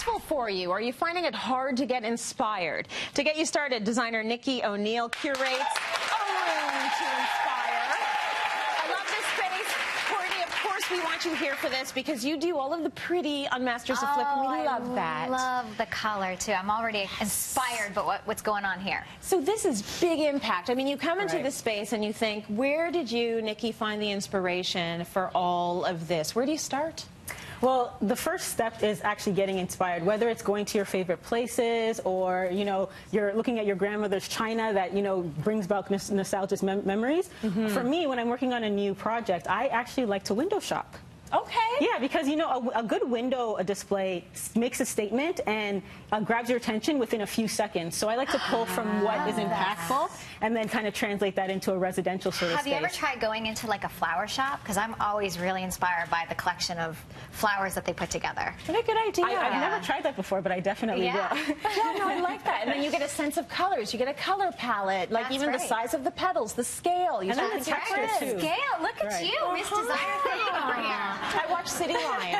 stressful for you? Are you finding it hard to get inspired? To get you started, designer Nikki Onile curates a room to inspire. I love this space. Courtney, of course we want you here for this because you do all of the pretty on Masters of Flip, and we love that. I love the color, too. I'm already inspired by what's going on here. So this is big impact. I mean, you come into this space and you think, where did you, Nikki, find the inspiration for all of this? Where do you start? Well, the first step is actually getting inspired, whether it's going to your favorite places or, you know, you're looking at your grandmother's china that, you know, brings back nostalgic memories. For me, when I'm working on a new project, I actually like to window shop. Okay. Yeah, because, you know, a good window display makes a statement and grabs your attention within a few seconds. So I like to pull from what is impactful and then kind of translate that into a residential sort of Have space. you ever tried going into like a flower shop? Because I'm always really inspired by the collection of flowers that they put together. What a good idea. I've never tried that before, but I definitely will. Yeah, no, I like that. And then you get a sense of colors. You get a color palette, like even the size of the petals, the scale. You and then the texture, too. Scale. Look at you, Miss Designer thing over here. I watch City Lion.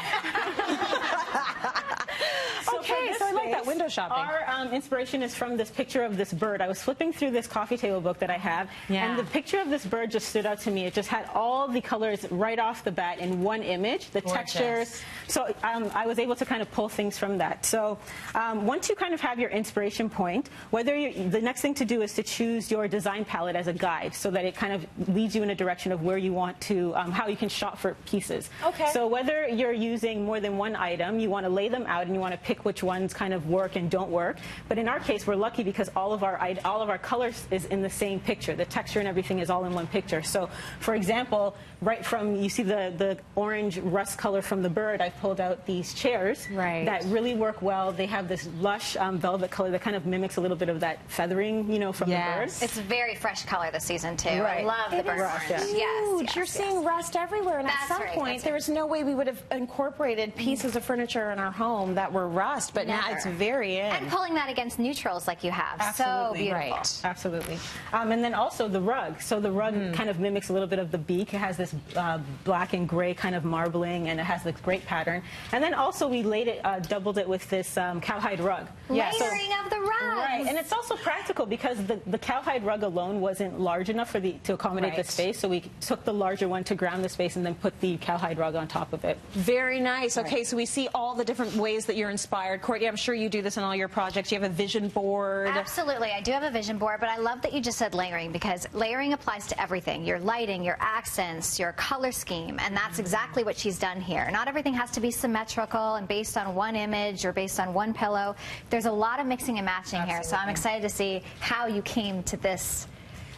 Okay, so I like that window shopping. Our inspiration is from this picture of this bird. I was flipping through this coffee table book that I have, and the picture of this bird just stood out to me. It just had all the colors right off the bat in one image, the textures. So I was able to kind of pull things from that. So once you kind of have your inspiration point, the next thing to do is to choose your design palette as a guide so that it kind of leads you in a direction of where you want to, how you can shop for pieces. Okay. So whether you're using more than one item, you want to lay them out and you want to pick which ones kind of work and don't work. But in our case, we're lucky because all of our colors is in the same picture. The texture and everything is all in one picture. So, for example, right from, you see the orange rust color from the bird, I've pulled out these chairs that really work well. They have this lush velvet color that kind of mimics a little bit of that feathering, you know, from the bird. It's a very fresh color this season, too. I love the burnt orange. Yes, you're seeing rust everywhere, and at some point, there was no way we would have incorporated pieces of furniture in our home that were rust, but now it's very in. And pulling that against neutrals like you have. Absolutely. So beautiful. Absolutely. And then also the rug. So the rug kind of mimics a little bit of the beak. It has this black and gray kind of marbling, and it has this great pattern. And then also we laid it, doubled it with this cowhide rug. Layering of the rug. Right, and it's also practical because the cowhide rug alone wasn't large enough to accommodate the space, so we took the larger one to ground the space and then put the cowhide rug on top of it. Very nice. Okay, so we see all the different ways that you're inspired. Courtney, I'm sure you do this in all your projects. You have a vision board. Absolutely, I do have a vision board, but I love that you just said layering because layering applies to everything. Your lighting, your accents, your color scheme, and that's exactly what she's done here. Not everything has to be symmetrical and based on one image or based on one pillow. There's a lot of mixing and matching here, so I'm excited to see how you came to this.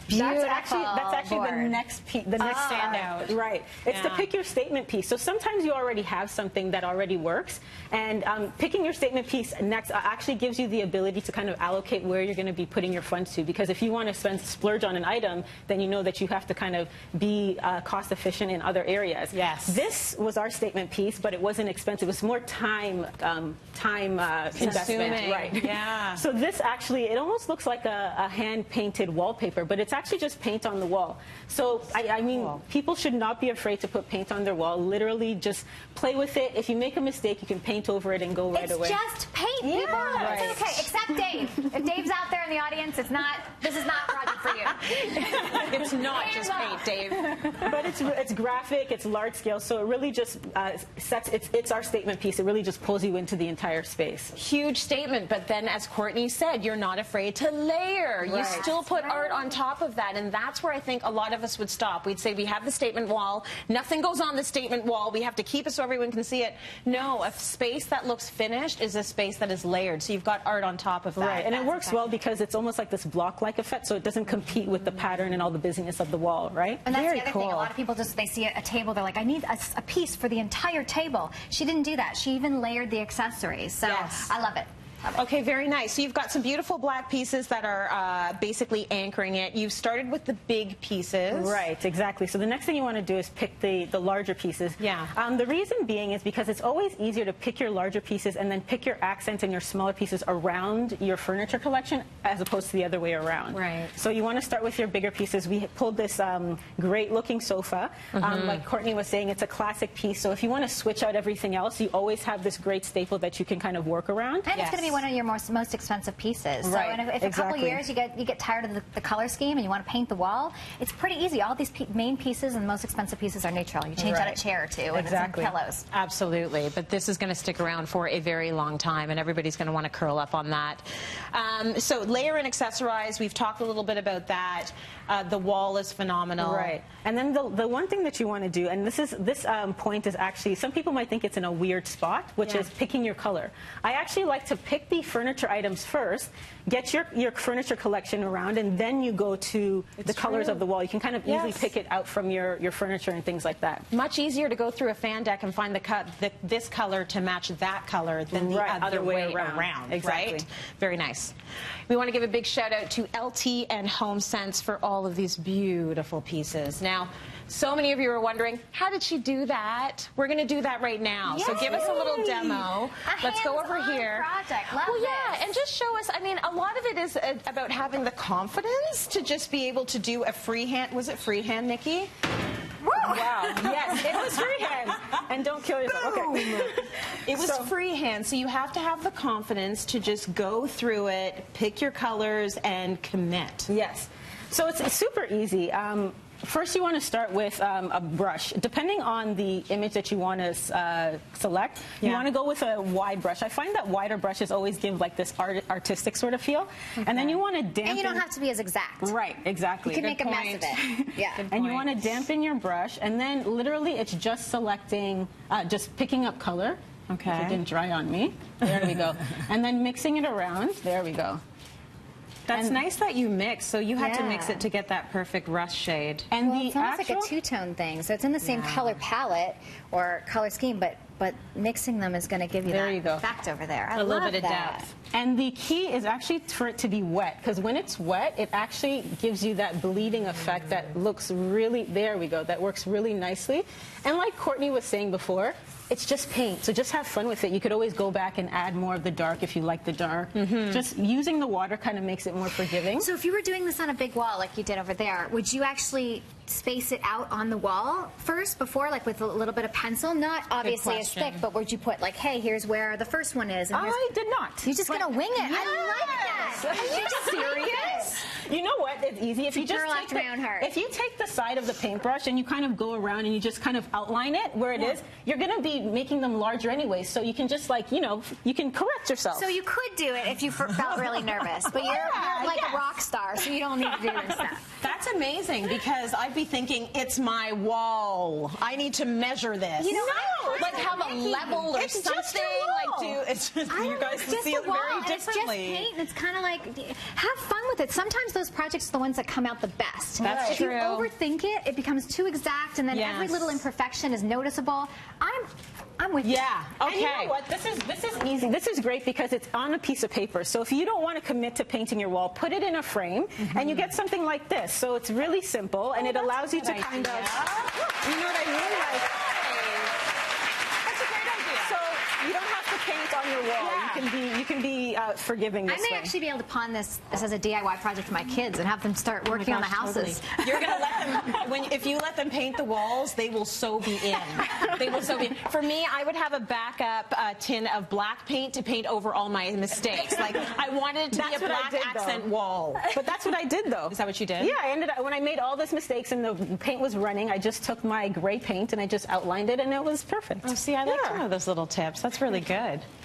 That's actually the next standout. Right. It's to pick your statement piece. So sometimes you already have something that already works, and picking your statement piece next actually gives you the ability to kind of allocate where you're going to be putting your funds to. Because if you want to splurge on an item, then you know that you have to kind of be cost efficient in other areas. Yes. This was our statement piece, but it wasn't expensive. It was more time investment. Right. Yeah. So this actually, it almost looks like a hand painted wallpaper, but it's actually just paint on the wall. So, I mean, people should not be afraid to put paint on their wall. Literally, just play with it. If you make a mistake, you can paint over it and go right away. It's just paint, people. It's okay, except Dave. If Dave's out there in the audience, this is not a project for you. It's not just paint, Dave. But it's graphic, it's large scale, so it really just it's our statement piece. It really just pulls you into the entire space. Huge statement, but then as Courtney said, you're not afraid to layer. You still put art on top of that, and that's where I think a lot of us would stop. We'd say we have the statement wall, nothing goes on the statement wall, we have to keep it so everyone can see it. No, a space that looks finished is a space that is layered, so you've got art on top of that. Right, and it works well because it's almost like this block-like effect, so it doesn't compete with the pattern and all the busyness of the wall, right? And that's the other thing. A lot of people they see a table, they're like, I need a piece for the entire table. She didn't do that. She even layered the accessories, so I love it. Okay, very nice. So you've got some beautiful black pieces that are basically anchoring it. You've started with the big pieces. Right, exactly. So the next thing you want to do is pick the larger pieces. Yeah. The reason being is because it's always easier to pick your larger pieces and then pick your accents and your smaller pieces around your furniture collection as opposed to the other way around. Right. So you want to start with your bigger pieces. We pulled this great-looking sofa. Like Courtney was saying, it's a classic piece. So if you want to switch out everything else, you always have this great staple that you can kind of work around. And it's going to be one of your most expensive pieces. So Right, if a couple years you get tired of the color scheme and you want to paint the wall, it's pretty easy. All these main pieces and most expensive pieces are neutral. You change out a chair or two and it's in pillows. Absolutely. But this is going to stick around for a very long time, and everybody's going to want to curl up on that. So layer and accessorize, we've talked a little bit about that. The wall is phenomenal. Right. And then the one thing that you want to do, and this point is actually, some people might think it's in a weird spot, which is picking your color. I actually like to pick the furniture items first, get your furniture collection around, and then you go to the colors of the wall. You can kind of easily pick it out from your furniture and things like that. Much easier to go through a fan deck and find this color to match that color than the other way around. Exactly. Right? Very nice. We want to give a big shout out to LT and HomeSense for all of these beautiful pieces. Now, so many of you are wondering, how did she do that? We're going to do that right now. Yay. So give us a little demo. Let's go over here. Project. Love this. And just show us, I mean, a lot of it is about having the confidence to just be able to do a freehand. Was it freehand, Nikki? Woo! Wow. Yes, it was freehand. And don't kill yourself. Okay. It was freehand, so you have to have the confidence to just go through it, pick your colors, and commit. Yes. So it's super easy. First, you want to start with a brush. Depending on the image that you want to select, you want to go with a wide brush. I find that wider brushes always give like this artistic sort of feel. And then you want to dampen. And you don't have to be as exact. Right, exactly. You can make a mess of it. Yeah. And you want to dampen your brush, and then literally it's just selecting, just picking up color. Okay. If it didn't dry on me. There we go. And then mixing it around. There we go. That's nice that you mix. So you had to mix it to get that perfect rust shade. And it's almost like a two-tone thing. So it's in the same color palette or color scheme, but mixing them is going to give you that effect over there. I a little love bit of depth. And the key is actually for it to be wet, because when it's wet, it actually gives you that bleeding effect that looks really, there we go, that works really nicely. And like Courtney was saying before, it's just paint, so just have fun with it. You could always go back and add more of the dark if you like the dark. Just using the water kind of makes it more forgiving. So if you were doing this on a big wall like you did over there, would you actually space it out on the wall first before, like with a little bit of pencil? Not obviously as thick, but would you put like, hey, here's where the first one is? And I did not. You're just going to wing it. Yes. I like that. Are you serious? You know what? It's easy. If you just if you take the side of the paintbrush and you kind of go around and you just kind of outline it where it is, you're going to be making them larger anyway. So you can just like, you know, you can correct yourself. So you could do it if you felt really nervous, but you're like a rock star, so you don't need to do this stuff. That's amazing, because I'd be thinking, it's my wall. I need to measure this. You know, like have a level or something. You guys can see it very differently. It's just paint. It's kind of like, have fun with it. Sometimes those projects are the ones that come out the best. That's true. If you overthink it, it becomes too exact, and then every little imperfection is noticeable. I'm with you. Yeah. Okay. And you know what? This is easy. This is great because it's on a piece of paper. So if you don't want to commit to painting your wall, put it in a frame, and you get something like this. So it's really simple, and it allows you to kind of, you know what I mean? Like, that's a great idea. So you don't have to paint on your wall. You can be forgiving this way. I may actually be able to pawn this as a DIY project for my kids and have them start working on the houses. Totally. You're going to let them, if you let them paint the walls, they will so be in. They will so be in. For me, I would have a backup tin of black paint to paint over all my mistakes. Like, I wanted it to be a black accent wall. But that's what I did, though. Is that what you did? Yeah, I ended up, when I made all these mistakes and the paint was running, I just took my gray paint and I just outlined it, and it was perfect. Oh, see, I like to know those little tips. That's really good.